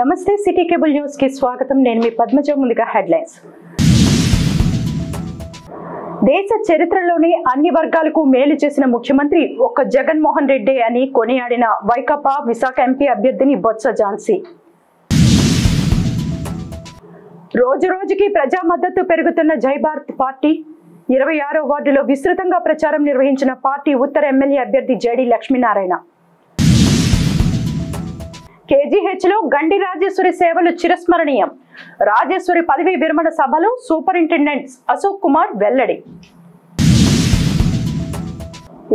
నమస్తే city cable news కి స్వాగతం. నేను మీ పద్మజ. ముందుగా హెడ్లైన్స్. దేశ చరిత్రలోని అన్ని వర్గాలకు మేలు చేసిన ముఖ్యమంత్రి ఒక్క జగన్మోహన్ రెడ్డి అని కొనియాడిన వైకాపా విశాఖ ఎంపీ అభ్యర్థిని బొత్స ఝాన్సీ. రోజు రోజుకి ప్రజా మద్దతు పెరుగుతున్న జై భారత్ పార్టీ 26వ వార్డులో విస్తృతంగా ప్రచారం నిర్వహించిన పార్టీ ఉత్తర ఎమ్మెల్యే అభ్యర్థి జేడి లక్ష్మీనారాయణ. KGH లో గండి రాజేశ్వరి సేవలు చిరస్మరణీయం. రాజేశ్వరి పదవీ విరమణ సభలో సూపరింటెండెంట్ అశోక్ కుమార్ వెల్లడి.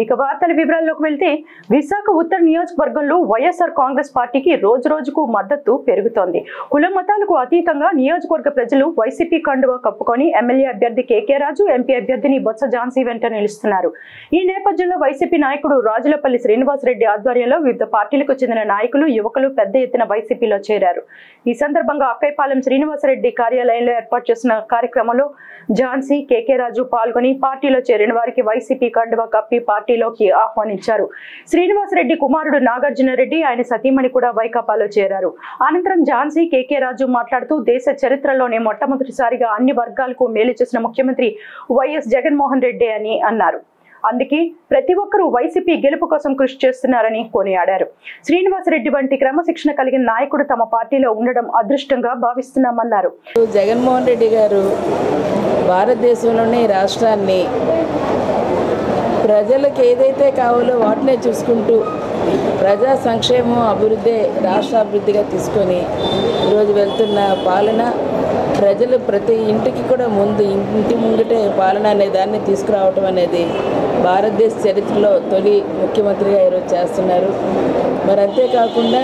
ఇక వార్తల వివరాల్లోకి వెళ్తే, విశాఖ ఉత్తర నియోజకవర్గంలో వైఎస్ఆర్ కాంగ్రెస్ పార్టీకి రోజు రోజుకు మద్దతు పెరుగుతోంది. కుల మతాలకు అతీతంగా నియోజకవర్గ ప్రజలు వైసీపీ కండువా కప్పుకొని ఎమ్మెల్యే అభ్యర్థి కేకే రాజు, ఎంపీ అభ్యర్థిని బొత్స ఝాన్సీ వెంట నిలుస్తున్నారు. ఈ నేపథ్యంలో వైసీపీ నాయకుడు రాజులపల్లి శ్రీనివాసరెడ్డి ఆధ్వర్యంలో వివిధ పార్టీలకు చెందిన నాయకులు, యువకులు పెద్ద ఎత్తున వైసీపీలో చేరారు. ఈ సందర్భంగా అక్కైపాలెం శ్రీనివాసరెడ్డి కార్యాలయంలో ఏర్పాటు చేసిన కార్యక్రమంలో ఝాన్సీ, కేకే రాజు పాల్గొని పార్టీలో చేరిన వారికి వైసీపీ కండువా కప్పి పార్టీలోకి ఆహ్వానించారు. శ్రీనివాసరెడ్డి కుమారుడు నాగార్జున రెడ్డి, ఆయన సతీమణి కూడా వైకాపాలో చేరారు. అనంతరం ఝాన్సీ, కేకే రాజు మాట్లాడుతూ, దేశ చరిత్రలోనే మొట్టమొదటిసారిగా అన్ని వర్గాలకు మేలు చేసిన ముఖ్యమంత్రి వైఎస్ జగన్మోహన్ రెడ్డి అని అన్నారు. అందుకే ప్రతి ఒక్కరూ వైసీపీ గెలుపు కోసం కృషి చేస్తున్నారని కొనియాడారు. శ్రీనివాసరెడ్డి వంటి క్రమశిక్షణ కలిగిన నాయకుడు తమ పార్టీలో ఉండడం అదృష్టంగా భావిస్తున్నామన్నారు. జగన్మోహన్ రెడ్డి గారు భారతదేశంలోనే రాష్ట్రాన్ని ప్రజలకు ఏదైతే కావాలో వాటినే చూసుకుంటూ ప్రజా సంక్షేమం, అభివృద్ధి, రాష్ట్ర అభివృద్ధిగా తీసుకొని ఈరోజు వెళ్తున్న పాలన, ప్రజలు ప్రతి ఇంటికి కూడా ఇంటి ముంగిటే పాలన అనే దాన్ని తీసుకురావటం అనేది భారతదేశ చరిత్రలో తొలి ముఖ్యమంత్రిగా ఈరోజు చేస్తున్నారు. మరి అంతేకాకుండా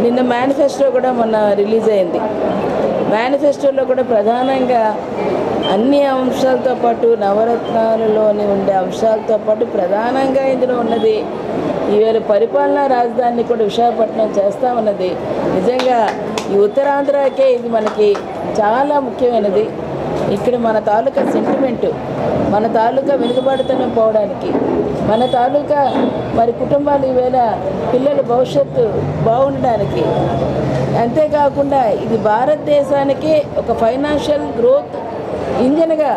నిన్న మేనిఫెస్టో కూడా మొన్న రిలీజ్ అయింది. మేనిఫెస్టోలో కూడా ప్రధానంగా అన్ని అంశాలతో పాటు నవరత్నాలలోని ఉండే అంశాలతో పాటు ప్రధానంగా ఇందులో ఉన్నది ఈవేళ పరిపాలనా రాజధానిని కూడా విశాఖపట్నం చేస్తామన్నది నిజంగా ఈ ఉత్తరాంధ్రకే ఇది మనకి చాలా ముఖ్యమైనది. ఇక్కడ మన తాలూకా సెంటిమెంటు, మన తాలూకా వెనుకబడుతనం పోవడానికి, మన తాలూకా మరి కుటుంబాలు ఈవేళ పిల్లల భవిష్యత్తు బాగుండడానికి, అంతేకాకుండా ఇది భారతదేశానికి ఒక ఫైనాన్షియల్ గ్రోత్ ఇంజన్గా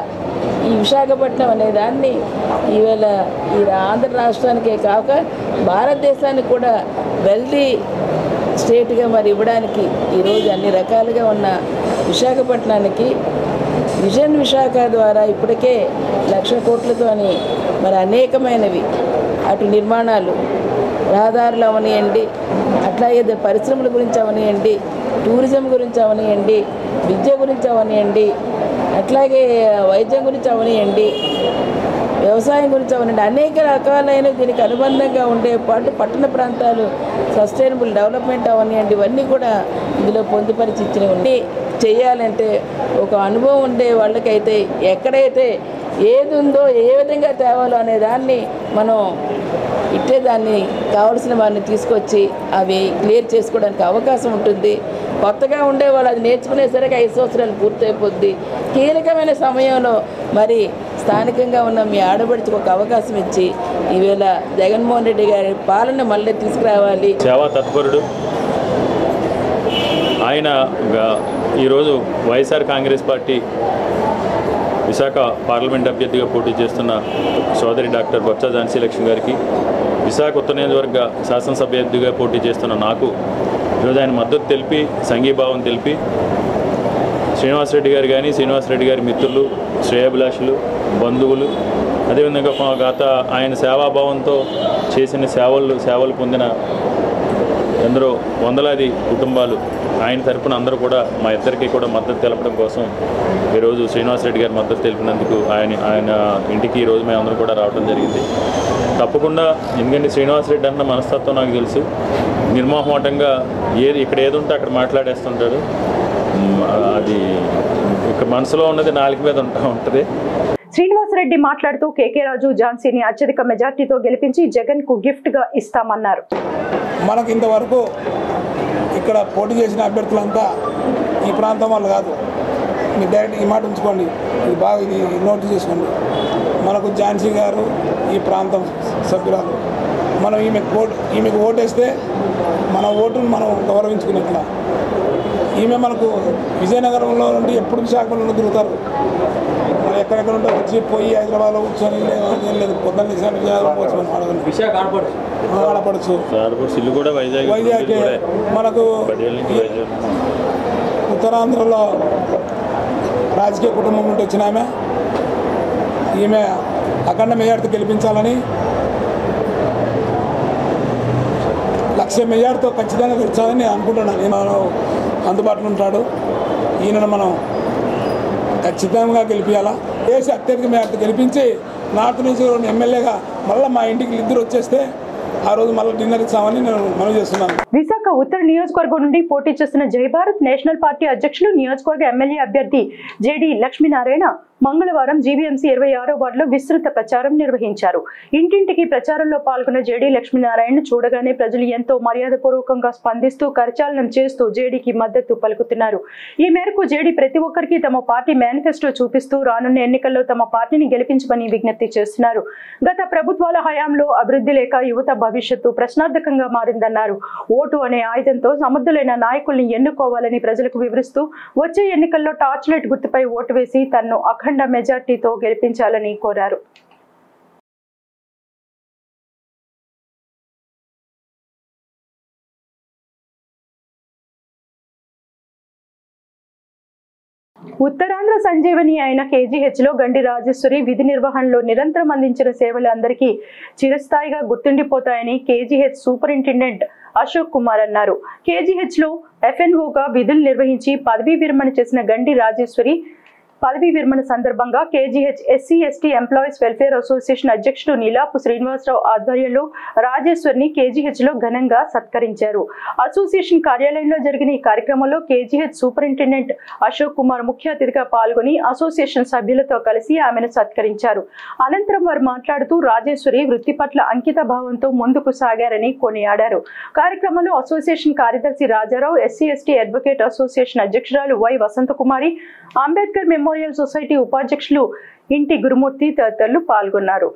ఈ విశాఖపట్నం అనే దాన్ని ఈవేళ ఈ ఆంధ్ర రాష్ట్రానికే కాక భారతదేశానికి కూడా వెల్దీ స్టేట్గా మరి ఇవ్వడానికి ఈరోజు అన్ని రకాలుగా ఉన్న విశాఖపట్నానికి విజన్ విశాఖ ద్వారా ఇప్పటికే 1,00,000 కోట్లతోని మరి అనేకమైనవి అటు నిర్మాణాలు, రహదారులు అవనియండి, అట్లాగే పరిశ్రమల గురించి అవనియండి, టూరిజం గురించి అవనియండి, విద్య గురించి అవనియండి, అట్లాగే వైద్యం గురించి అవనియండి, వ్యవసాయం గురించి అవనండి, అనేక రకాలైన దీనికి అనుబంధంగా ఉండే పాటు పట్టణ ప్రాంతాలు సస్టైనబుల్ డెవలప్మెంట్ అవనియండి, ఇవన్నీ కూడా ఇందులో పొందుపరిచి ఇచ్చినవి చేయాలంటే ఒక అనుభవం ఉండే వాళ్ళకైతే ఎక్కడైతే ఏది ఉందో ఏ విధంగా తేవాలో అనే దాన్ని మనం ఇట్టే దాన్ని కావలసిన వారిని తీసుకొచ్చి అవి క్లియర్ చేసుకోవడానికి అవకాశం ఉంటుంది. కొత్తగా ఉండేవాళ్ళు అది నేర్చుకునేసరికి 5 సంవత్సరాలు పూర్తయిపోద్ది. కీలకమైన సమయంలో మరి స్థానికంగా ఉన్న మీ ఆడబడికి ఒక అవకాశం ఇచ్చి ఈవేళ జగన్మోహన్ రెడ్డి గారి పాలన మళ్ళీ తీసుకురావాలి. సేవా తత్పరుడు ఆయన ఈరోజు వైఎస్ఆర్ కాంగ్రెస్ పార్టీ విశాఖ పార్లమెంట్ అభ్యర్థిగా పోటీ చేస్తున్న సోదరి డాక్టర్ బొత్స ఝాన్సీ లక్ష్మి గారికి, విశాఖ ఉత్తర నియోజకవర్గ శాసనసభ అభ్యర్థిగా పోటీ చేస్తున్న నాకు ఈరోజు ఆయన మద్దతు తెలిపి, సంఘీభావం తెలిపి, శ్రీనివాసరెడ్డి గారు కానీ, శ్రీనివాసరెడ్డి గారి మిత్రులు, శ్రేయాభిలాషులు, బంధువులు, అదేవిధంగా గత ఆయన సేవాభావంతో చేసిన సేవలు పొందిన ఎందరో వందలాది కుటుంబాలు ఆయన తరపున అందరూ కూడా మా ఇద్దరికి కూడా మద్దతు తెలపడం కోసం ఈరోజు శ్రీనివాసరెడ్డి గారి మద్దతు తెలిపినందుకు ఆయన ఇంటికి ఈరోజు మేము అందరూ కూడా రావడం జరిగింది. తప్పకుండా ఎందుకంటే శ్రీనివాసరెడ్డి అన్న మనస్తత్వం నాకు తెలుసు. నిర్మోహమాటంగా ఇక్కడ ఏది ఉంటే అక్కడ మాట్లాడేస్తుంటాడు. అది ఇక మనసులో ఉన్నది నాలుగు మీద ఉంటుంది. శ్రీనివాసరెడ్డి మాట్లాడుతూ, కేకే రాజు, ఝాన్సీని అత్యధిక మెజార్టీతో గెలిపించి జగన్ కు గిఫ్ట్ గా ఇస్తామన్నారు. మనకు ఇంతవరకు ఇక్కడ పోటీ చేసిన అభ్యర్థులంతా ఈ ప్రాంతం వాళ్ళు కాదు. మీరు డైరెక్ట్ ఈ మాట ఉంచుకోండి, ఇది బాగా ఇది నోట్ చేసుకోండి. మనకు ఝాన్సీ గారు ఈ ప్రాంతం సభ్యురాలు, మనం ఈమెకు ఓటేస్తే మన ఓటును మనం గౌరవించుకున్నట్లా. ఈమె మనకు విజయనగరంలో నుండి ఎప్పుడు విశాఖపట్నంలో తిరుగుతారు. మనం ఎక్కడెక్కడ ఉంటే వచ్చి పోయి హైదరాబాద్లో కూర్చొని లేదు పొద్దున్న ఆడపడచ్చు. వైజాగ్ మనకు ఉత్తరాంధ్రలో రాజకీయ కుటుంబం నుండి వచ్చిన ఈమె అఖండ మెజార్టీతో గెలిపించాలని 1,00,000 మెజార్టీతో ఖచ్చితంగా గెలిచాలని నేను అనుకుంటున్నాను. నేను అందుబాటులో ఉంటాడు. ఈయనను మనం ఖచ్చితంగా గెలిపించాలా. దేశ అత్యధిక మెజార్టీ గెలిపించి నార్త్ నుంచి ఎమ్మెల్యేగా మళ్ళీ మా ఇంటికి ఇద్దరు వచ్చేస్తే ఆ రోజు మళ్ళీ డిన్నర్ ఇచ్చామని నేను మనవి చేస్తున్నాను. విశాఖ ఉత్తర నియోజకవర్గం నుండి పోటీ చేస్తున్న జై భారత్ నేషనల్ పార్టీ అధ్యక్షులు నియోజకవర్గ ఎమ్మెల్యే అభ్యర్థి జేడి లక్ష్మీనారాయణ మంగళవారం జీవీఎంసీ 26వ వార్డులో విస్తృత ప్రచారం నిర్వహించారు. ఇంటింటికి ప్రచారంలో పాల్గొన్న జేడి లక్ష్మీనారాయణ చూడగానే ప్రజలు ఎంతో మర్యాదపూర్వకంగా స్పందిస్తూ కరచాలనం చేస్తూ జేడీకి మద్దతు పలుకుతున్నారు. ఈ మేరకు జేడీ ప్రతి ఒక్కరికి తమ పార్టీ మేనిఫెస్టో చూపిస్తూ రానున్న ఎన్నికల్లో తమ పార్టీని గెలిపించమని విజ్ఞప్తి చేస్తున్నారు. గత ప్రభుత్వాల హయాంలో అభివృద్ధి లేక యువత భవిష్యత్తు ప్రశ్నార్థకంగా మారిందన్నారు. ఓటు అనే ఆయుధంతో సమర్థులైన నాయకుల్ని ఎన్నుకోవాలని ప్రజలకు వివరిస్తూ వచ్చే ఎన్నికల్లో టార్చ్ లైట్ గుర్తుపై ఓటు వేసి తన్ను అఖండ మెజార్టీతో గెలిపించాలని కోరారు. ఉత్తరాంధ్ర సంజీవని అయిన కేజీహెచ్ లో గండి రాజేశ్వరి విధి నిర్వహణలో నిరంతరం అందించిన సేవలు అందరికీ చిరస్థాయిగా గుర్తుండిపోతాయని కేజీహెచ్ సూపరింటెండెంట్ అశోక్ కుమార్ అన్నారు. కేజీహెచ్ లో FNOగా విధులు నిర్వహించి పదవీ విరమణ చేసిన గండి రాజేశ్వరి పదవీ విరమణ సందర్భంగా KGH SC/ST employees welfare association అధ్యక్షుడు నీలాపు శ్రీనివాసరావు ఆధ్వర్యంలో రాజేశ్వరిని కేజీహెచ్ లో ఘనంగా సత్కరించారు. అసోసియేషన్ కార్యాలయంలో జరిగిన ఈ కార్యక్రమంలో కేజీహెచ్ సూపరింటెండెంట్ అశోక్ కుమార్ ముఖ్య అతిథిగా పాల్గొని అసోసియేషన్ సభ్యులతో కలిసి ఆమెను సత్కరించారు. అనంతరం వారు మాట్లాడుతూ రాజేశ్వరి వృత్తి పట్ల అంకిత భావంతో ముందుకు సాగారని కొనియాడారు. కార్యక్రమంలో అసోసియేషన్ కార్యదర్శి రాజారావు, SC/ST అడ్వకేట్ అసోసియేషన్ అధ్యక్షురాలు Y Vasanthakumari, Ambedkar memorial society ఉపాధ్యక్షులు ఇంటి గురుమూర్తి తదితరులు పాల్గొన్నారు.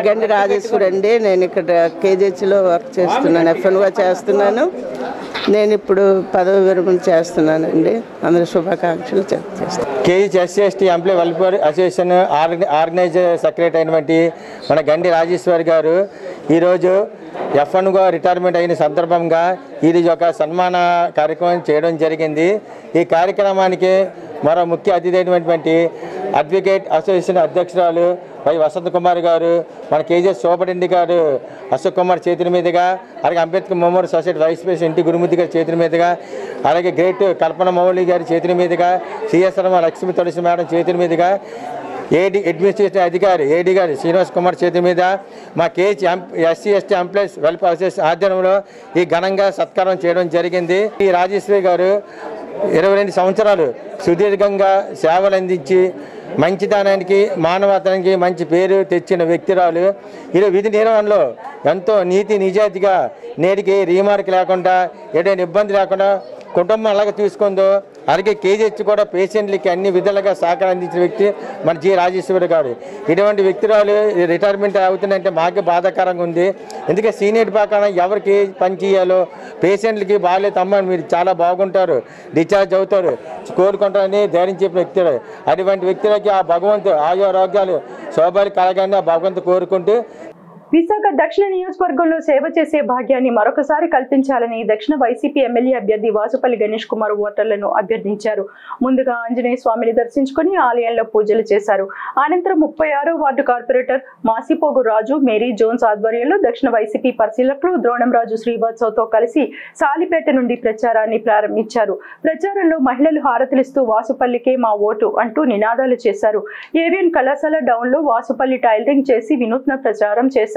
గండి రాజేశ్వరి అండి. నేను ఇక్కడ కేజీహెచ్లో వర్క్ చేస్తున్నాను, FNOగా చేస్తున్నాను. నేను ఇప్పుడు పదవి విరమణ చేస్తున్నానండి. అందరూ శుభాకాంక్షలు చేస్తాను. KGH SC/ST employee welfare association organiser secretary అయినటువంటి మన గండి రాజేశ్వరి గారు ఈరోజు FNOగా రిటైర్మెంట్ అయిన సందర్భంగా ఈరోజు ఒక సన్మాన కార్యక్రమం చేయడం జరిగింది. ఈ కార్యక్రమానికి మరో ముఖ్య అతిథి అయినటువంటి అడ్వకేట్ అసోసియేషన్ అధ్యక్షురాలు వై వసంతకుమార్ గారు, మన కేజీహెచ్ సూపరింటెండెంట్ గారు అశోక్ కుమార్ చేతుల మీదుగా, అలాగే Ambedkar memorial society vice president Inti Gurumurthy గారి చేతుల మీదుగా, అలాగే గ్రేట్ కల్పన మౌలి గారి చేతుల మీదుగా, CSR లక్ష్మీ తులసి మేడం చేతుల మీదుగా, అడ్మినిస్ట్రేటివ్ అధికారి AD గారు శ్రీనివాస్ కుమార్ చేతుల మీద మా SC/ST ఎంప్లాయీస్ వెల్ఫేర్ అసోసియేషన్ ఆధ్వర్యంలో ఈ ఘనంగా సత్కారం చేయడం జరిగింది. ఈ రాజేశ్వరి గారు 22 సంవత్సరాలు సుదీర్ఘంగా సేవలు అందించి మంచితనానికి మానవతానికి మంచి పేరు తెచ్చిన వ్యక్తిరాలు. ఈరోజు విధి నిర్వహణలో ఎంతో నీతి నిజాయితీగా నేటికి రీమార్క్ లేకుండా ఎటువంటి ఇబ్బంది లేకుండా కుటుంబం అలాగే తీసుకుందో అలాగే కేజీహెచ్ కూడా పేషెంట్లకి అన్ని విధాలుగా సహకారం అందించిన వ్యక్తి మన జి రాజేశ్వరి గారు. ఇటువంటి వ్యక్తురాలు రిటైర్మెంట్ అవుతుందంటే మాకే బాధాకరంగా ఉంది. ఎందుకంటే సీనియర్ ప్రకారం ఎవరికి పని చేయాలో పేషెంట్లకి బాగాలేదు అమ్మ మీరు చాలా బాగుంటారు, డిశ్చార్జ్ అవుతారు, కోరుకుంటారని ధైర్యం చెప్పిన వ్యక్తులు. అటువంటి వ్యక్తులకి ఆ భగవంతు ఆరోగ్యాలు శోభాలు కలగానే ఆ భగవంతు కోరుకుంటూ విశాఖ దక్షిణ నియోజకవర్గంలో సేవ చేసే భాగ్యాన్ని మరొకసారి కల్పించాలని దక్షిణ వైసీపీ ఎమ్మెల్యే అభ్యర్థి వాసుపల్లి గణేష్ కుమార్ ఓటర్లను అభ్యర్థించారు. ముందుగా ఆంజనేయ స్వామిని దర్శించుకుని ఆలయంలో పూజలు చేశారు. అనంతరం 36వ వార్డు కార్పొరేటర్ మాసిపోగు రాజు, మేరీ జోన్స్ ఆధ్వర్యంలో దక్షిణ వైసీపీ పరిశీలకులు ద్రోణంరాజు శ్రీవాత్సవ్తో కలిసి సాలిపేట నుండి ప్రచారాన్ని ప్రారంభించారు. ప్రచారంలో మహిళలు హారతులిస్తూ వాసుపల్లికే మా ఓటు అంటూ నినాదాలు చేశారు. ఏవిఎన్ కళాశాల డౌన్ లో వాసుపల్లి టైలరింగ్ చేసి వినూత్న ప్రచారం చేశారు.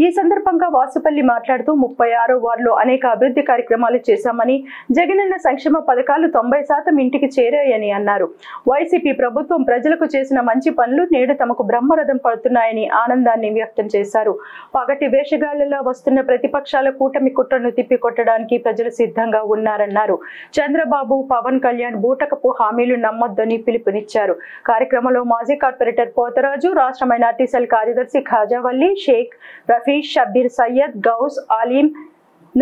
ఈ సందర్భంగా వాసుపల్లి మాట్లాడుతూ 36వ వార్డులో అనేక అభివృద్ధి కార్యక్రమాలు చేశామని, జగనన్న సంక్షేమ పథకాలు 90% ఇంటికి చేరాయని అన్నారు. వైసీపీ ప్రభుత్వం ప్రజలకు చేసిన మంచి పనులు నేడు తమకు బ్రహ్మరథం పడుతున్నాయని ఆనందాన్ని వ్యక్తం చేశారు. పగటి వేషగాళ్లలో వస్తున్న ప్రతిపక్షాల కూటమి కుట్రను తిప్పికొట్టడానికి ప్రజలు సిద్ధంగా ఉన్నారన్నారు. చంద్రబాబు, పవన్ కళ్యాణ్ బూటకపు హామీలు నమ్మొద్దని పిలుపునిచ్చారు. కార్యక్రమంలో మాజీ కార్పొరేటర్ పోతరాజు, రాష్ట్ర మైనార్టీ సెల్ కార్యదర్శి ఖాజావల్లి, షేక్ రఫీష్, షబ్బీర్ సయ్యద్, గౌస్, ఆలీం,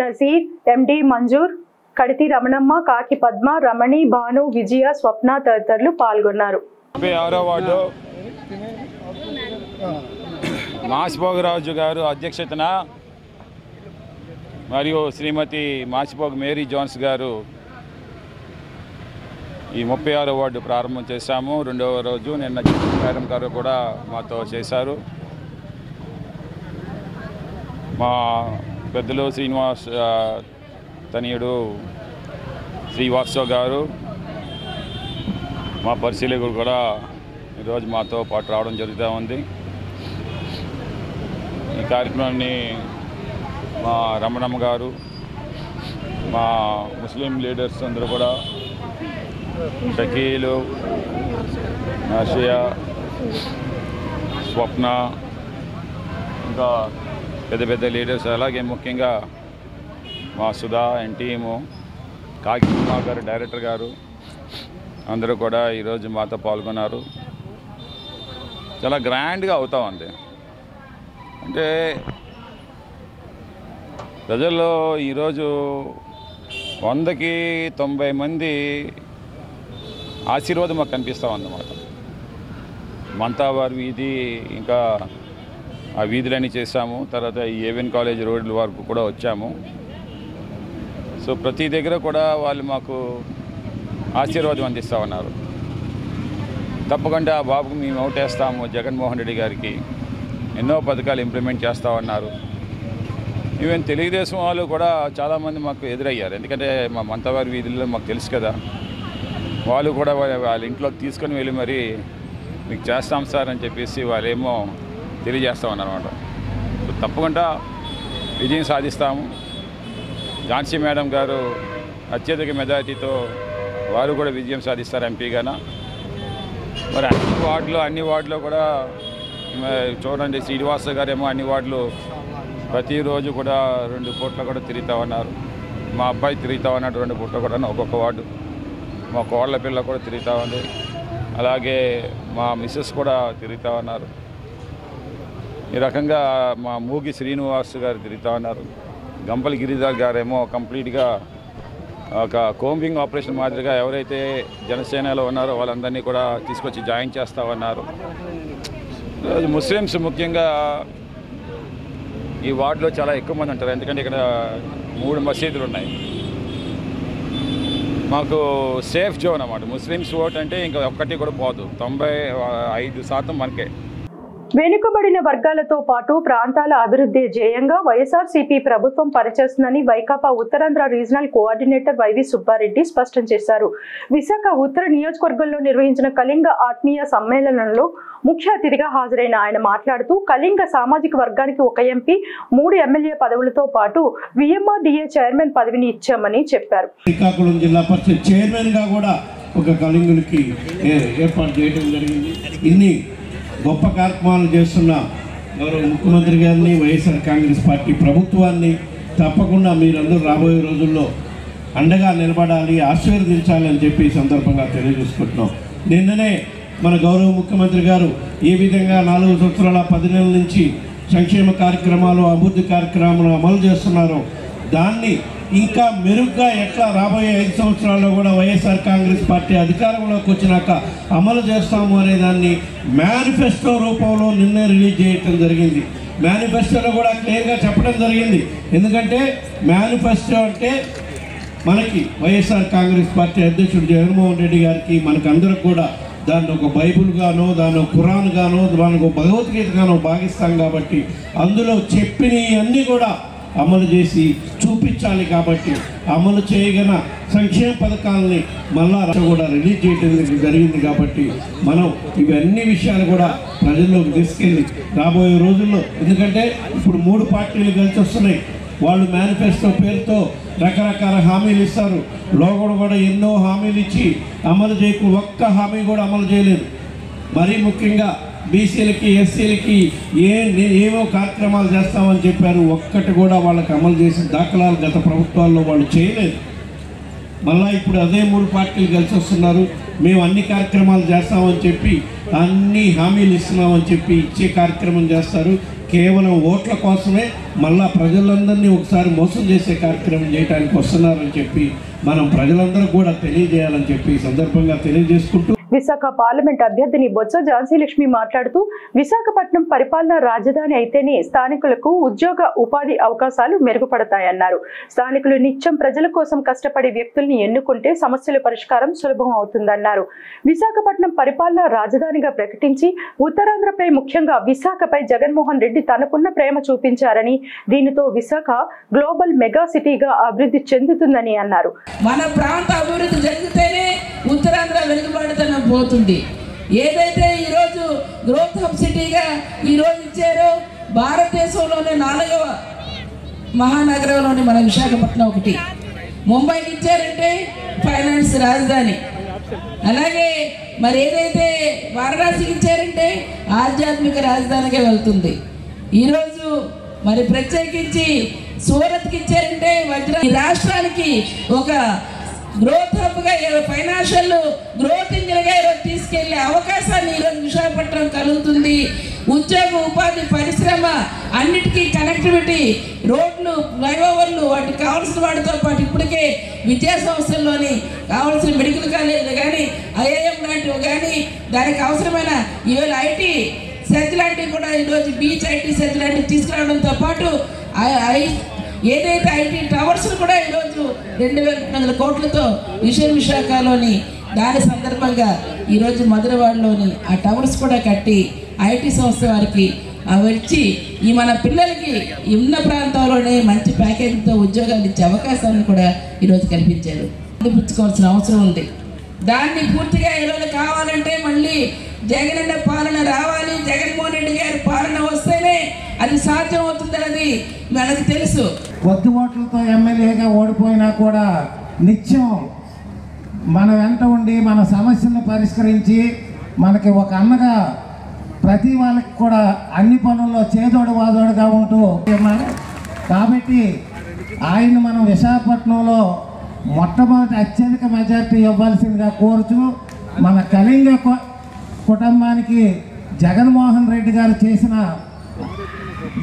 నజీర్, ఎండి మంజూర్, కడితి రమణమ్మ, కాకి పద్మ, రమణి, భాను, విజయ, స్వప్న తదితరులు పాల్గొన్నారు. మాసిపోగరాజు గారు అధ్యక్షతన మరియు శ్రీమతి మాసిపోగు మేరీ జోన్స్ గారు ఈ 36వ వార్డు ప్రారంభం చేశాము. 2వ రోజు నిన్న మేడం గారు కూడా మాతో చేశారు. మా పెద్దలు శ్రీనివాస్ తనయుడు శ్రీవాత్సవ్ గారు, మా పరిశీలకులు కూడా ఈరోజు మాతో పాటు రావడం జరుగుతూ ఉంది. ఈ కార్యక్రమాన్ని మా రమణమ్మ గారు, మా ముస్లిం లీడర్స్ అందరూ కూడా, షకీలు, నాషియా, స్వప్న, ఇంకా పెద్ద పెద్ద లీడర్స్, అలాగే ముఖ్యంగా మా సుధా అండ్ టీము, కాకి ఉమా గారు డైరెక్టర్ గారు అందరూ కూడా ఈరోజు మాతో పాల్గొన్నారు. చాలా గ్రాండ్గా అవుతా ఉంది. అంటే ప్రజల్లో ఈరోజు 100కి 90 మంది ఆశీర్వాదం మాకు కనిపిస్తూ ఉందన్నమాట. మంతావారి వీధి, ఇంకా ఆ వీధులన్నీ చేశాము. తర్వాత ఈ ఏవిఎన్ కాలేజ్ రోడ్ల వరకు కూడా వచ్చాము. సో ప్రతి దగ్గర కూడా వాళ్ళు మాకు ఆశీర్వాదం అందిస్తూ ఉన్నారు. తప్పకుండా ఆ బాబుకు మేము ఓటేస్తాము, జగన్మోహన్ రెడ్డి గారికి ఎన్నో పథకాలు ఇంప్లిమెంట్ చేస్తూ ఉన్నారు. ఈవెన్ తెలుగుదేశం వాళ్ళు కూడా చాలామంది మాకు ఎదురయ్యారు. ఎందుకంటే మా మంతవారి వీధుల్లో మాకు తెలుసు కదా, వాళ్ళు కూడా వాళ్ళ ఇంట్లోకి తీసుకొని వెళ్ళి మరి మీకు చేస్తాం సార్ అని చెప్పేసి వాళ్ళేమో తెలియజేస్తూ ఉన్నారన్నమాట. తప్పకుండా విజయం సాధిస్తాము. ఝాన్సీ మేడం గారు అత్యధిక మెజారిటీతో వారు కూడా విజయం సాధిస్తారు ఎంపీగాన. మరి అన్ని వార్డులో కూడా చూడండి, శ్రీనివాస గారేమో అన్ని వార్డులు ప్రతిరోజు కూడా 2 పూట్ల కూడా తిరుగుతూ ఉన్నారు. మా అబ్బాయి తిరుగుతూ ఉన్నాడు 2 పూట్ల కూడా ఒక్కొక్క వార్డు. మా కోళ్ళ పిల్ల కూడా తిరుగుతూ ఉంది. అలాగే మా మిస్సెస్ కూడా తిరుగుతూ ఉన్నారు. ఈ రకంగా మా మూగి శ్రీనివాస్ గారు తిరుగుతూ ఉన్నారు. గంపలి గిరిధర్ గారేమో కంప్లీట్గా ఒక కోంబింగ్ ఆపరేషన్ మాదిరిగా ఎవరైతే జనసేనలో ఉన్నారో వాళ్ళందరినీ కూడా తీసుకొచ్చి జాయిన్ చేస్తూ ఉన్నారు. ముస్లిమ్స్ ముఖ్యంగా ఈ వార్డులో చాలా ఎక్కువ మంది ఉంటారు. ఎందుకంటే ఇక్కడ 3 మసీదులు ఉన్నాయి. మాకు సేఫ్ జోన్ అన్నమాట. ముస్లిమ్స్ ఓట్ అంటే ఇంకా ఒక్కటి కూడా పోదు. 95% మనకే. వెనుకబడిన వర్గాలతో పాటు ప్రాంతాల అభివృద్ధి ధ్యేయంగా వైఎస్ఆర్సీపీ ప్రభుత్వం పనిచేస్తుందని Vaikapa Uttarandhra regional coordinator YV Subba Reddy స్పష్టం చేశారు. విశాఖ ఉత్తర నియోజకవర్గంలో నిర్వహించిన కళింగ ఆత్మీయ సమ్మేళనంలో ముఖ్య అతిథిగా హాజరైన ఆయన మాట్లాడుతూ కళింగ సామాజిక వర్గానికి 1 ఎంపీ, 3 ఎమ్మెల్యే పదవులతో పాటు విఎంఆర్డీఏ చైర్మన్ పదవిని ఇచ్చామని చెప్పారు. శ్రీకాకుళం జిల్లా పరిషత్ చైర్మన్ గా కూడా ఒక కళింగులకి ఏర్పాటు చేయడం జరిగింది. ఇన్ని గొప్ప కార్యక్రమాలు చేస్తున్న గౌరవ ముఖ్యమంత్రి గారిని, వైఎస్ఆర్ కాంగ్రెస్ పార్టీ ప్రభుత్వాన్ని తప్పకుండా మీరందరూ రాబోయే రోజుల్లో అండగా నిలబడాలి, ఆశీర్వదించాలి అని చెప్పి ఈ సందర్భంగా తెలియజేసుకుంటున్నాం. నిన్ననే మన గౌరవ ముఖ్యమంత్రి గారు ఏ విధంగా 4 సంవత్సరాల 10 నెలల నుంచి సంక్షేమ కార్యక్రమాలు, అభివృద్ధి కార్యక్రమాలు అమలు చేస్తున్నారో దాన్ని ఇంకా మెరుగ్గా ఎట్లా రాబోయే 5 సంవత్సరాల్లో కూడా వైఎస్ఆర్ కాంగ్రెస్ పార్టీ అధికారంలోకి వచ్చినాక అమలు చేస్తాము అనే దాన్ని మేనిఫెస్టో రూపంలో నిన్నే రిలీజ్ చేయటం జరిగింది. మేనిఫెస్టోలో కూడా క్లియర్గా చెప్పడం జరిగింది. ఎందుకంటే మేనిఫెస్టో అంటే మనకి వైఎస్ఆర్ కాంగ్రెస్ పార్టీ అధ్యక్షుడు జగన్మోహన్ రెడ్డి గారికి మనకందరికి కూడా దాన్ని ఒక బైబుల్ గానో, దాన్ని ఒక ఖురాన్ గానో, దానికి ఒక భగవద్గీత గానో భావిస్తాం. కాబట్టి అందులో చెప్పినవి అన్నీ కూడా అమలు చేసి చూపించాలి. కాబట్టి అమలు చేయగల సంక్షేమ పథకాలని మళ్ళా కూడా రిలీజ్ చేయడం జరిగింది. కాబట్టి మనం ఇవన్నీ విషయాలు కూడా ప్రజల్లోకి తీసుకెళ్ళి రాబోయే రోజుల్లో, ఎందుకంటే ఇప్పుడు 3 పార్టీలు కలిసి వస్తున్నాయి. వాళ్ళు మేనిఫెస్టో పేరుతో రకరకాల హామీలు ఇస్తారు. లోగడ కూడా ఎన్నో హామీలు ఇచ్చి అమలు చేయకుండా ఒక్క హామీ కూడా అమలు చేయలేదు. మరీ ముఖ్యంగా బీసీలకి, ఎస్సీలకి ఏమో కార్యక్రమాలు చేస్తామని చెప్పారు. ఒక్కటి కూడా వాళ్ళకి అమలు చేసిన దాఖలాలు గత ప్రభుత్వాల్లో వాళ్ళు చేయలేదు. మళ్ళీ ఇప్పుడు అదే 3 పార్టీలు కలిసి వస్తున్నారు. మేము అన్ని కార్యక్రమాలు చేస్తామని చెప్పి, అన్ని హామీలు ఇస్తున్నామని చెప్పి ఇచ్చే కార్యక్రమం చేస్తారు. కేవలం ఓట్ల కోసమే మళ్ళా ప్రజలందరినీ ఒకసారి మోసం చేసే కార్యక్రమం చేయడానికి వస్తున్నారని చెప్పి మనం ప్రజలందరూ కూడా తెలియజేయాలని చెప్పి ఈ సందర్భంగా తెలియజేసుకుంటూ, విశాఖ పార్లమెంట్ అభ్యర్థిని బొత్స ఝాన్సీ లక్ష్మి మాట్లాడుతూ విశాఖపట్నం పరిపాలనా రాజధాని అయితేనే స్థానికులకు ఉద్యోగ ఉపాధి అవకాశాలు మెరుగుపడతాయన్నారు. స్థానికులు నిత్యం ప్రజల కోసం కష్టపడే వ్యక్తుల్ని ఎన్నుకుంటే సమస్యల పరిష్కారం సులభం అవుతుందన్నారు. విశాఖపట్నం పరిపాలనా రాజధానిగా ప్రకటించి ఉత్తరాంధ్రపై ముఖ్యంగా విశాఖపై జగన్మోహన్ రెడ్డి తనకున్న ప్రేమ చూపించారని, దీనితో విశాఖ గ్లోబల్ మెగా సిటీగా అభివృద్ధి చెందుతుందని అన్నారు. మన ప్రాంత అభివృద్ధి జరిగితేనే ఉత్తరాంధ్ర వెనుకబడుతున్న పోతుంది. ఏదైతే ఈరోజు గ్రోత్ హబ్ సిటీగా ఈరోజు ఇచ్చారో, భారతదేశంలోనే 4వ మహానగరంలోని మన విశాఖపట్నం ఒకటి. ముంబైకి ఇచ్చారంటే ఫైనాన్స్ రాజధాని. అలాగే మరి ఏదైతే వారణాసికి ఇచ్చారంటే ఆధ్యాత్మిక రాజధానిగా వెళ్తుంది. ఈరోజు మరి ప్రత్యేకించి సూరత్కి ఇచ్చారంటే ఈ రాష్ట్రానికి ఒక గ్రోత్ హబ్గా, ఫైనాన్షియల్ గ్రోత్ ఇంజిన్గా ఈరోజు తీసుకెళ్లే అవకాశాన్ని ఈరోజు విశాఖపట్నం కలుగుతుంది. ఉద్యోగ ఉపాధి, పరిశ్రమ అన్నిటికీ కనెక్టివిటీ, రోడ్లు, ఫ్లైఓవర్లు, వాటికి కావాల్సిన వాటితో పాటు ఇప్పటికే విద్యా సంస్థల్లోని కావాల్సిన మెడికల్ కాలేజీలు కానీ, ఐఐఎం లాంటివి కానీ, దానికి అవసరమైన ఈవేళ ఐటీ సెజ్ లాంటివి కూడా ఈరోజు బీచ్ ఐటీ సెజ్ లాంటివి తీసుకురావడంతో పాటు ఏదైతే ఐటీ టవర్స్ కూడా ఈరోజు 2,800 కోట్లతో విశాఖలోని దాని సందర్భంగా ఈరోజు మధురవాడలోని ఆ టవర్స్ కూడా కట్టి ఐటీ సంస్థ వారికి వచ్చి ఈ మన పిల్లలకి ఉన్న ప్రాంతంలోనే మంచి ప్యాకేజీతో ఉద్యోగాలు ఇచ్చే అవకాశాన్ని కూడా ఈరోజు కల్పించారు. పుచ్చుకోవాల్సిన అవసరం ఉంది. దాన్ని పూర్తిగా ఈరోజు కావాలంటే మళ్ళీ జగనన్న పాలన రావాలి. జగన్మోహన్ రెడ్డి గారి పాలన వస్తేనే అది సాధ్యం అవుతుందన్నది మనకు తెలుసు. కొద్ది ఓట్లతో ఎమ్మెల్యేగా ఓడిపోయినా కూడా నిత్యం మన వెంట ఉండి మన సమస్యలను పరిష్కరించి మనకి ఒక అన్నగా ప్రతి వాళ్ళకి కూడా అన్ని పనుల్లో చేదోడు వాదోడుగా ఉంటూ కాబట్టి ఆయన మనం విశాఖపట్నంలో మొట్టమొదటి అత్యధిక మెజార్టీ ఇవ్వాల్సిందిగా కోరుచు, మన కళింగ కుటుంబానికి జగన్మోహన్ రెడ్డి గారు చేసిన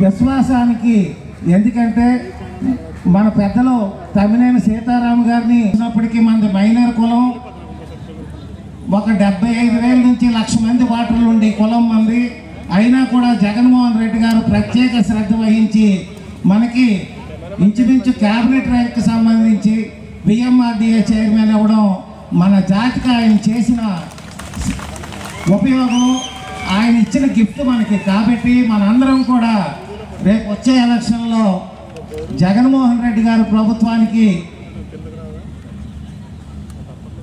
విశ్వాసానికి, ఎందుకంటే మన పెద్దలు తమ్మినేని సీతారాం గారిని ఉన్నప్పటికీ మనది మైనర్ కులం, ఒక 75,000 నుంచి 1,00,000 మంది ఓటర్లు ఉండి కులం మంది అయినా కూడా జగన్మోహన్ రెడ్డి గారు ప్రత్యేక శ్రద్ధ వహించి మనకి ఇంచుమించు క్యాబినెట్ ర్యాంక్కి సంబంధించి బిఎంఆర్డీఏ చైర్మన్ అవ్వడం మన జాతికి ఆయన చేసిన ఉపయోగం, ఆయన ఇచ్చిన గిఫ్ట్ మనకి. కాబట్టి మనందరం కూడా రేపు వచ్చే ఎలక్షన్లో జగన్మోహన్ రెడ్డి గారు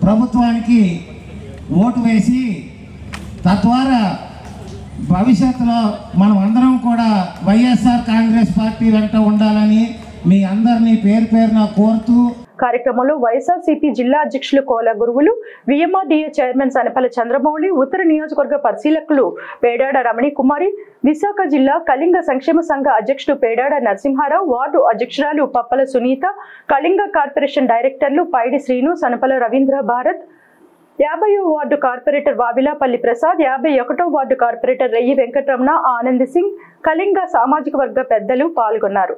ప్రభుత్వానికి ఓటు వేసి తద్వారా భవిష్యత్తులో మనం అందరం కూడా వైఎస్ఆర్ కాంగ్రెస్ పార్టీ వెంట ఉండాలని మీ అందరినీ పేరు పేరున కోరుతూ కార్యక్రమంలో వైఎస్ఆర్సీపీ జిల్లా అధ్యక్షులు కోల గురువులు, విఎంఆర్డీఏ చైర్మన్ సనపల్లి చంద్రమౌళి, ఉత్తర నియోజకవర్గ పరిశీలకులు పేడాడ రమణి కుమారి, విశాఖ జిల్లా కళింగ సంక్షేమ సంఘ అధ్యక్షుడు పేడాడ నరసింహారావు, వార్డు అధ్యక్షురాలు పప్పల సునీత, కళింగ కార్పొరేషన్ డైరెక్టర్లు పైడి శ్రీను, సనపల రవీంద్ర భారత్, 50వ వార్డు కార్పొరేటర్ వావిలాపల్లి ప్రసాద్, 51వ వార్డు కార్పొరేటర్ రెయ్యి వెంకటరమణ, ఆనంద్ సింగ్, కళింగ సామాజిక వర్గ పెద్దలు పాల్గొన్నారు.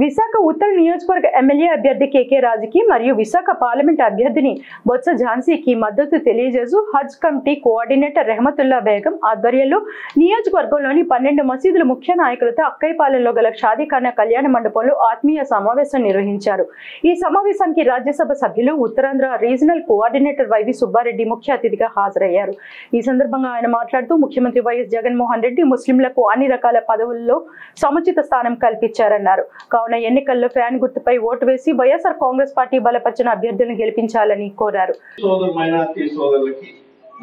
విశాఖ ఉత్తర నియోజకవర్గ ఎమ్మెల్యే అభ్యర్థి కేకే రాజుకి మరియు విశాఖ పార్లమెంట్ అభ్యర్థిని బొత్స ఝాన్సీకి మద్దతు తెలియజేస్తూ హజ్ కమిటీ కోఆర్డినేటర్ రెహమతుల్లా బేగం ఆధ్వర్యంలో నియోజకవర్గంలోని 12 మసీదుల ముఖ్య నాయకులతో అక్కైపాలెంలో గల షాదీఖానా కళ్యాణ మండపంలో ఆత్మీయ సమావేశం నిర్వహించారు. ఈ సమావేశానికి రాజ్యసభ సభ్యులు Uttarandhra regional coordinator YV Subba Reddy ముఖ్య అతిథిగా హాజరయ్యారు. ఈ సందర్భంగా ఆయన మాట్లాడుతూ ముఖ్యమంత్రి వైఎస్ జగన్మోహన్ రెడ్డి ముస్లింలకు అన్ని రకాల పదవుల్లో సముచిత స్థానం కల్పించారన్నారు. కావున ఎన్నికల్లో ఫ్యాన్ గుర్తుపై ఓటు వేసి వైఎస్ఆర్ కాంగ్రెస్ పార్టీ బలపరిచిన అభ్యర్థులను గెలిపించాలని కోరారు.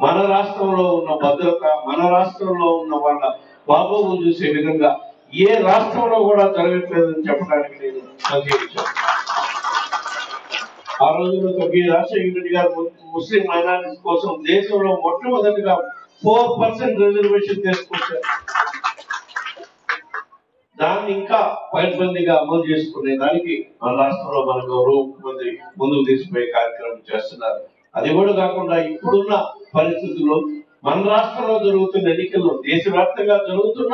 మన రాష్ట్రంలో ఉన్న భద్రత, మన రాష్ట్రంలో ఉన్న వాళ్ళ బాగోగులు చూసే విధంగా ఏ రాష్ట్రంలో కూడా జరగట్లేదని చెప్పడానికి నేను సంకేతించాను. ఆ రోజుల్లో రాజశేఖర రెడ్డి గారు ముస్లిం మైనారిటీస్ కోసం దేశంలో మొట్టమొదటిగా 4% రిజర్వేషన్ తీసుకొచ్చారు. దాన్ని ఇంకా పైబందిగా అమలు చేసుకునే దానికి మన రాష్ట్రంలో మన గౌరవ ముఖ్యమంత్రి ముందుకు తీసుకుపోయే కార్యక్రమం చేస్తున్నారు. అది కూడా కాకుండా ఇప్పుడున్న పరిస్థితుల్లో మన రాష్ట్రంలో జరుగుతున్న ఎన్నికల్లో, దేశవ్యాప్తంగా జరుగుతున్న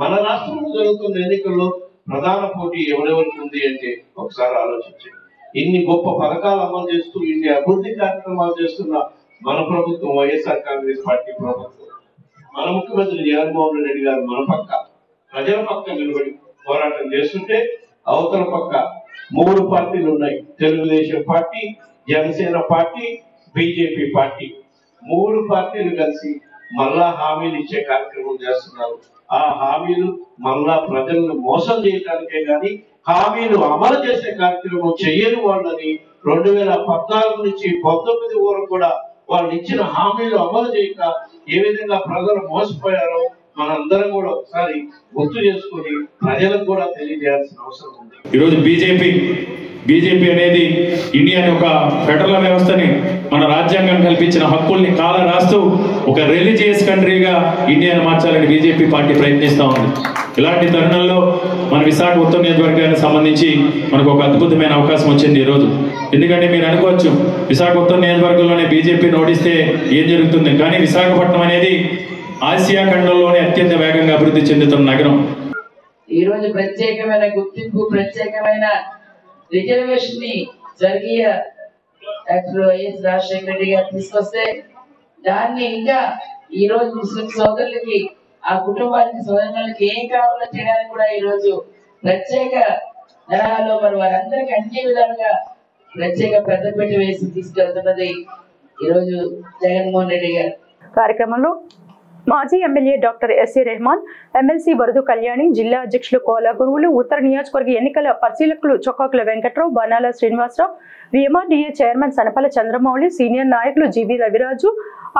మన రాష్ట్రంలో జరుగుతున్న ఎన్నికల్లో ప్రధాన పోటీ ఎవరెవరికి ఉంది అంటే ఒకసారి ఆలోచించండి. ఇన్ని గొప్ప పథకాలు అమలు చేస్తూ ఇన్ని అభివృద్ధి కార్యక్రమాలు చేస్తున్న మన ప్రభుత్వం, వైఎస్ఆర్ కాంగ్రెస్ పార్టీ ప్రభుత్వం, మన ముఖ్యమంత్రి జగన్మోహన్ రెడ్డి గారు మన పక్క ప్రజల పక్క నిలబడి పోరాటం చేస్తుంటే, అవతల పక్క 3 పార్టీలు ఉన్నాయి. Telugu Desam party, Janasena party, BJP party. 3 పార్టీలు కలిసి మళ్ళా హామీలు ఇచ్చే కార్యక్రమం చేస్తున్నారు. ఆ హామీలు మళ్ళా ప్రజలను మోసం చేయడానికే గాని హామీలు అమలు చేసే కార్యక్రమం చెయ్యని వాళ్ళని 2014 నుంచి 19 వరకు కూడా వాళ్ళు ఇచ్చిన హామీలు అమలు చేయక ఏ విధంగా ప్రజలు మోసపోయారో మనందరం కూడా ఒకసారి గుర్తు చేసుకుని ప్రజలకు కూడా తెలియజేయాల్సిన అవసరం ఉంది. ఈరోజు బీజేపీ అనేది ఇండియాని ఒక ఫెడరల్ వ్యవస్థని, మన రాజ్యాంగం కల్పించిన హక్కుల్ని కాల రాస్తూ ఒక రిలీజియస్ కంట్రీగా ఇండియాను మార్చాలని బీజేపీ పార్టీ ప్రయత్నిస్తూ ఉంది. ఇలాంటి తరుణంలో మన విశాఖ ఉత్తర నియోజకవర్గానికి సంబంధించి మనకు ఒక అద్భుతమైన అవకాశం వచ్చింది ఈరోజు. ఎందుకంటే మీరు అనుకోవచ్చు, విశాఖ ఉత్తర నియోజకవర్గంలోనే బీజేపీని ఓడిస్తే ఏం జరుగుతుంది, కానీ విశాఖపట్నం అనేది ఆసియా ఖండంలోనే అత్యంత వేగంగా అభివృద్ధి చెందుతున్న నగరం. ఈ రోజు ప్రత్యేకమైన గుర్తింపు, ప్రత్యేకమైన రిజర్వేషన్ ని స్వర్గీయ డాక్టర్ వైఎస్ రాజశేఖర రెడ్డి గారు తీసుకొస్తే దాన్ని ఇంకా ఈ రోజు ముస్లిం సోదరులకి, ఆ కుటుంబానికి, సోదరులకి ఏం కావాలో చేయడానికి కూడా ఈ రోజు ప్రత్యేక తరహాలో మరి వారందరికీ అన్ని విధాలుగా ప్రత్యేక పెద్దపీట వేసి తీసుకెళ్తున్నది ఈ రోజు జగన్మోహన్ రెడ్డి గారు. కార్యక్రమంలో మాజీ MLA doctor S A Rehman, MLC Varudu Kalyani, జిల్లా అధ్యక్షులు కోలా గురువులు, ఉత్తర నియోజకవర్గ ఎన్నికల పరిశీలకులు Chokkakula Venkatrao, Banala Srinivasarao, VMRDA chairman Sanapala Chandramouli, senior నాయకులు G V Raviraju,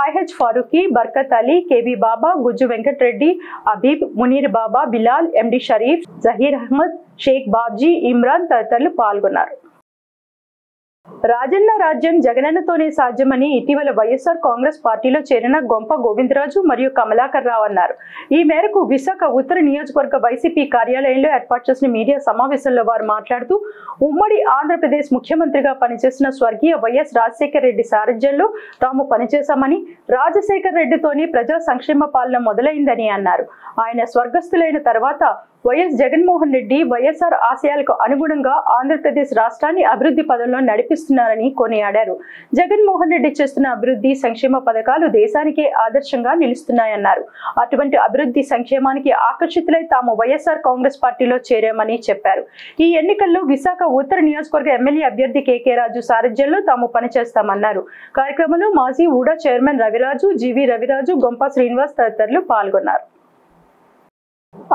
I H Farooqui, Barkat Ali, K B Baba, Gujju Venkatareddy, అబీబ్, Munir బాబా, బిలాల్, ఎండి షరీఫ్, జహీర్ అహ్మద్, షేక్ బాబ్జీ, ఇమ్రాన్ తదితరులు పాల్గొన్నారు. రాజన్న రాజ్యం జగనన్నతోనే సాధ్యమని ఇటీవల వైఎస్ఆర్ కాంగ్రెస్ పార్టీలో చేరిన గొంప గోవిందరాజు మరియు కమలాకర్ రావు అన్నారు. ఈ మేరకు విశాఖ ఉత్తర నియోజకవర్గ వైసీపీ కార్యాలయంలో ఏర్పాటు చేసిన మీడియా సమావేశంలో వారు మాట్లాడుతూ, ఉమ్మడి ఆంధ్రప్రదేశ్ ముఖ్యమంత్రిగా పనిచేసిన స్వర్గీయ వైఎస్ రాజశేఖర రెడ్డి సారథ్యంలో తాము పనిచేశామని, రాజశేఖర రెడ్డితోనే ప్రజా సంక్షేమ పాలన మొదలైందని అన్నారు. ఆయన స్వర్గస్థులైన తర్వాత వైఎస్ జగన్మోహన్ రెడ్డి వైఎస్ఆర్ ఆశయాలకు అనుగుణంగా ఆంధ్రప్రదేశ్ రాష్ట్రాన్ని అభివృద్ధి పదంలో నడిపిస్తున్నారని కొనియాడారు. జగన్మోహన్ రెడ్డి చేస్తున్న అభివృద్ధి సంక్షేమ పథకాలు దేశానికే ఆదర్శంగా నిలుస్తున్నాయన్నారు. అటువంటి అభివృద్ధి సంక్షేమానికి ఆకర్షితులై తాము వైఎస్ఆర్ కాంగ్రెస్ పార్టీలో చేరామని చెప్పారు. ఈ ఎన్నికల్లో విశాఖ ఉత్తర నియోజకవర్గ ఎమ్మెల్యే అభ్యర్థి కేకే రాజు సారథ్యంలో తాము పనిచేస్తామన్నారు. కార్యక్రమంలో మాజీ ఊడా చైర్మన్ రవిరాజు, జీవి రవిరాజు, గొంప శ్రీనివాస్ తదితరులు పాల్గొన్నారు.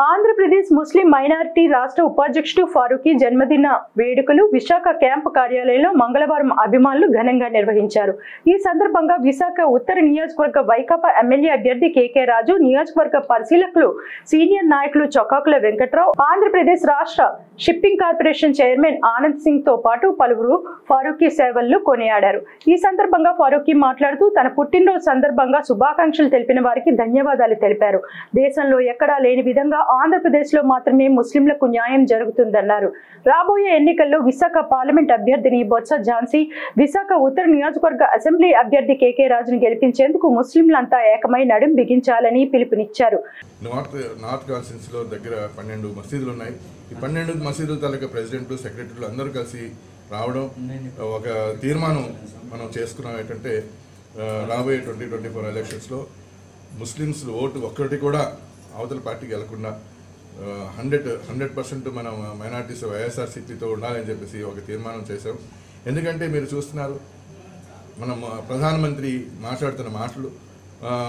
ఆంధ్రప్రదేశ్ ముస్లిం మైనారిటీ రాష్ట్ర ఉపాధ్యక్షుడు ఫారూఖీ జన్మదిన వేడుకలు విశాఖ క్యాంపు కార్యాలయంలో మంగళవారం అభిమానులు ఘనంగా నిర్వహించారు. ఈ సందర్భంగా విశాఖ ఉత్తర నియోజకవర్గ వైకాపా ఎమ్మెల్యే అభ్యర్థి కేకే రాజు, నియోజకవర్గ పరిశీలకులు సీనియర్ నాయకులు చొక్కాకుల వెంకట్రావు, ఆంధ్రప్రదేశ్ రాష్ట్ర shipping corporation chairman Anand Singh తో పాటు పలువురు ఫారూఖీ సేవలను కొనియాడారు. ఈ సందర్భంగా ఫారూఖీ మాట్లాడుతూ తన పుట్టినరోజు సందర్భంగా శుభాకాంక్షలు తెలిపిన వారికి ధన్యవాదాలు తెలిపారు. దేశంలో ఎక్కడా లేని విధంగా దేశవ్యాప్తంగా ఆంధ్రప్రదేశ్లో మాత్రమే ముస్లింలకు న్యాయం జరుగుతుందన్నారు. రాబోయే ఎన్నికల్లో విశాఖ పార్లమెంట్ అభ్యర్థిని బొత్స ఝాన్సీ, విశాఖ ఉత్తర నియోజకవర్గ అసెంబ్లీ అభ్యర్థి కేకే రాజును గెలిపించేందుకు ముస్లింలంతా ఏకమై నడుం బిగించాలని పిలుపునిచ్చారు. నార్త్ కాన్స్టిట్యూన్సీలో దగ్గర 12 మసీదులు ఉన్నాయి. ఈ 12 మసీదుల తాలూకా ప్రెసిడెంట్లు, సెక్రటరీలు అందరూ కలిసి రావడం ఒక తీర్మానం మనం చేసుకున్నాం. ఏంటంటే రాబోయే 2024 ఎలక్షన్స్లో ముస్లిమ్స్ ఓటు ఒక్కటి కూడా అవతల పార్టీకి వెళ్లకుండా 100% మనం మైనార్టీస్ వైఎస్ఆర్సీపీతో ఉండాలని చెప్పేసి ఒక తీర్మానం చేశాం. ఎందుకంటే మీరు చూస్తున్నారు, మనం ప్రధానమంత్రి మాట్లాడుతున్న మాటలు,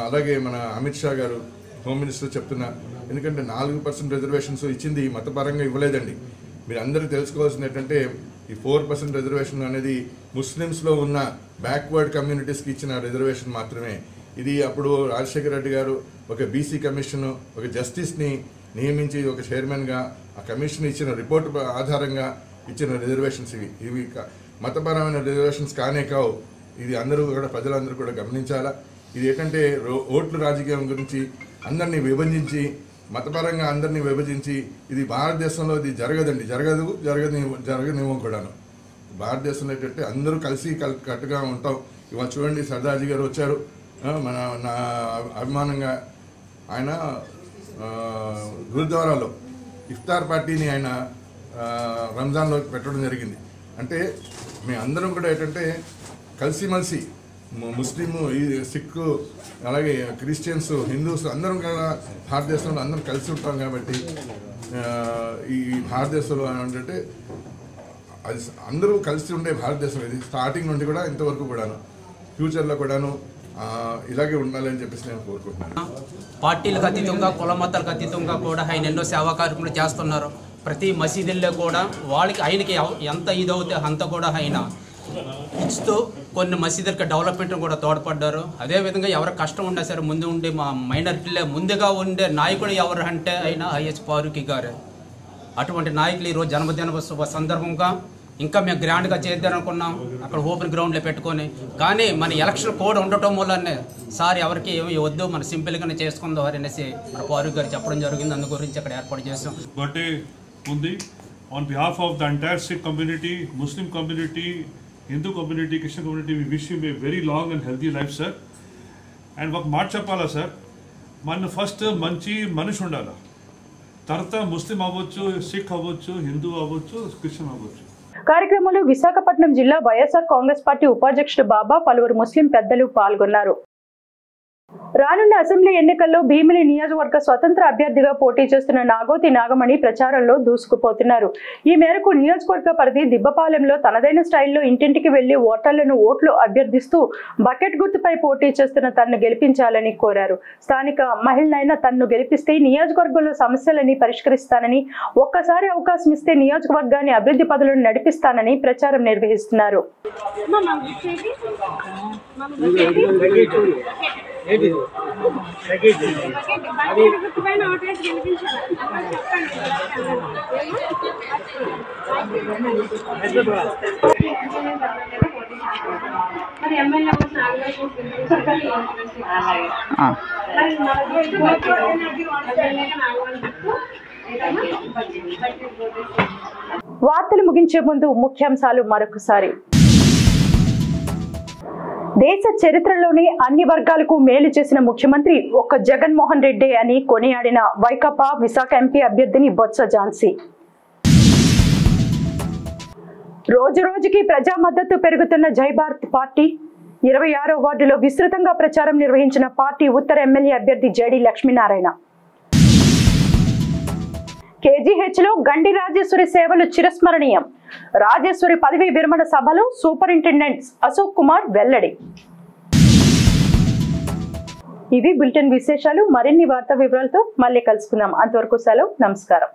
అలాగే మన అమిత్ షా గారు హోమ్ మినిస్టర్ చెప్తున్నా. ఎందుకంటే 4% రిజర్వేషన్స్ ఇచ్చింది మతపరంగా ఇవ్వలేదండి. మీరు అందరూ తెలుసుకోవాల్సింది ఏంటంటే ఈ 4% రిజర్వేషన్ అనేది ముస్లిమ్స్లో ఉన్న బ్యాక్వర్డ్ కమ్యూనిటీస్కి ఇచ్చిన రిజర్వేషన్ మాత్రమే. ఇది అప్పుడు రాజశేఖర రెడ్డి గారు ఒక బీసీ కమిషన్, ఒక జస్టిస్ని నియమించి ఒక చైర్మన్గా ఆ కమిషన్ ఇచ్చిన రిపోర్ట్ ఆధారంగా ఇచ్చిన రిజర్వేషన్స్ ఇవి మతపరమైన రిజర్వేషన్స్ కానే కావు. ఇది అందరూ కూడా ప్రజలందరూ కూడా గమనించాలా. ఇది ఏంటంటే ఓట్ల రాజకీయం గురించి అందరినీ విభజించి, మతపరంగా అందరినీ విభజించి, ఇది భారతదేశంలో ఇది జరగదండి, జరగనివ్వం కూడాను. భారతదేశంలో ఏంటంటే అందరూ కలిసి కట్టుగా ఉంటాం. ఇవాళ చూడండి, సర్దార్జీ గారు వచ్చారు, నా అభిమానంగా ఆయన గురుద్వారాలో ఇఫ్తార్ పార్టీని ఆయన రంజాన్లో పెట్టడం జరిగింది. అంటే మేము అందరం కూడా ఏంటంటే కలిసిమెలిసి ముస్లిం, సిక్, అలాగే క్రిస్టియన్స్, హిందూస్ అందరం కూడా భారతదేశంలో అందరం కలిసి ఉంటాం. కాబట్టి ఈ భారతదేశంలో ఏంటంటే అది అందరూ కలిసి ఉండే భారతదేశం. ఇది స్టార్టింగ్ నుండి కూడా ఇంతవరకు కూడాను, ఫ్యూచర్లో కూడాను ఇలాగే ఉండాలని చెప్పేసి నేను కోరుకుంటున్నాను. పార్టీలకు అతీతంగా, కుల మతాలకు అతీతంగా కూడా ఆయన ఎన్నో సేవా కార్యక్రమాలు చేస్తున్నారు. ప్రతి మసీదుల్లో కూడా ఆయనకి ఎంత ఇదవుతే అంత కూడా ఆయన ఇస్తూ కొన్ని మసీదులకి డెవలప్మెంట్ కూడా తోడ్పడ్డారు. అదేవిధంగా ఎవరికి కష్టం ఉన్నా సరే ముందు ఉండి మా మైనారిటీలే ముందుగా ఉండే నాయకుడు ఎవరు అంటే ఆయన ఐఎస్ ఫారూఖీ గారు. అటువంటి నాయకులు ఈరోజు జన్మదిన శుభ సందర్భంగా ఇంకా మేము గ్రాండ్గా చేద్దామనుకున్నాం, అక్కడ ఓపెన్ గ్రౌండ్లో పెట్టుకొని. కానీ మన ఎలక్షన్ కోడ్ ఉండటం వల్లనే సార్ ఎవరికి ఏమి వద్దు, మన సింపుల్గానే చేసుకుందాం అనేసి మన ఫారూఖ్ గారు చెప్పడం జరిగింది. అందు గురించి అక్కడ ఏర్పాటు చేస్తాం. బర్త్డే ఉంది. On behalf of the entire Sikh community, Muslim community, Hindu community, Christian community, we wish you a very long and healthy life sir. And ఒక మాట చెప్పాలా సార్, మన ఫస్ట్ మంచి మనిషి ఉండాలి. తర్వాత ముస్లిం అవ్వచ్చు, సిక్ అవ్వచ్చు, హిందూ అవ్వచ్చు, క్రిస్టియన్ అవ్వచ్చు. కార్యక్రమంలో విశాఖపట్నం జిల్లా వైఎస్ఆర్ కాంగ్రెస్ పార్టీ ఉపాధ్యక్షుడు బాబా, పలువురు ముస్లిం పెద్దలు పాల్గొన్నారు. రానున్న అసెంబ్లీ ఎన్నికల్లో భీమిలి నియోజకవర్గ స్వతంత్ర అభ్యర్థిగా పోటీ చేస్తున్న నాగోతి నాగమణి ప్రచారంలో దూసుకుపోతున్నారు. ఈ మేరకు నియోజకవర్గ పరిధి దిబ్బపాలెంలో తనదైన స్టైల్లో ఇంటింటికి వెళ్లి ఓటర్లను ఓట్లు అభ్యర్థిస్తూ బకెట్ గుర్తుపై పోటీ చేస్తున్న తన్ను గెలిపించాలని కోరారు. స్థానిక మహిళనైనా తన్ను గెలిపిస్తే నియోజకవర్గంలో సమస్యలని పరిష్కరిస్తానని, ఒక్కసారి అవకాశం ఇస్తే నియోజకవర్గాన్ని అభివృద్ధి పదులను నడిపిస్తానని ప్రచారం నిర్వహిస్తున్నారు. వార్తలు ముగించే ముందు ముఖ్యాంశాలు మరొకసారి. దేశ చరిత్రలోనే అన్ని వర్గాలకు మేలు చేసిన ముఖ్యమంత్రి ఒక్క జగన్మోహన్ రెడ్డి అని కొనియాడిన వైకాపా విశాఖ ఎంపీ అభ్యర్థిని బొత్స ఝాన్సీ. రోజు రోజుకి ప్రజా మద్దతు పెరుగుతున్న జై భారత్ పార్టీ 26వ వార్డులో విస్తృతంగా ప్రచారం నిర్వహించిన పార్టీ ఉత్తర ఎమ్మెల్యే అభ్యర్థి జేడి లక్ష్మీనారాయణ. కేజీహెచ్లో గండి రాజేశ్వరి సేవలు చిరస్మరణీయం. రాజేశ్వరి పదవీ విరమణ సభలో సూపరింటెండెంట్ అశోక్ కుమార్ వెల్లడి. ఇవి బులెటిన్ విశేషాలు. మరిన్ని వార్తా వివరాలతో మళ్ళీ కలుసుకుందాం. అంతవరకు సెలవు. నమస్కారం.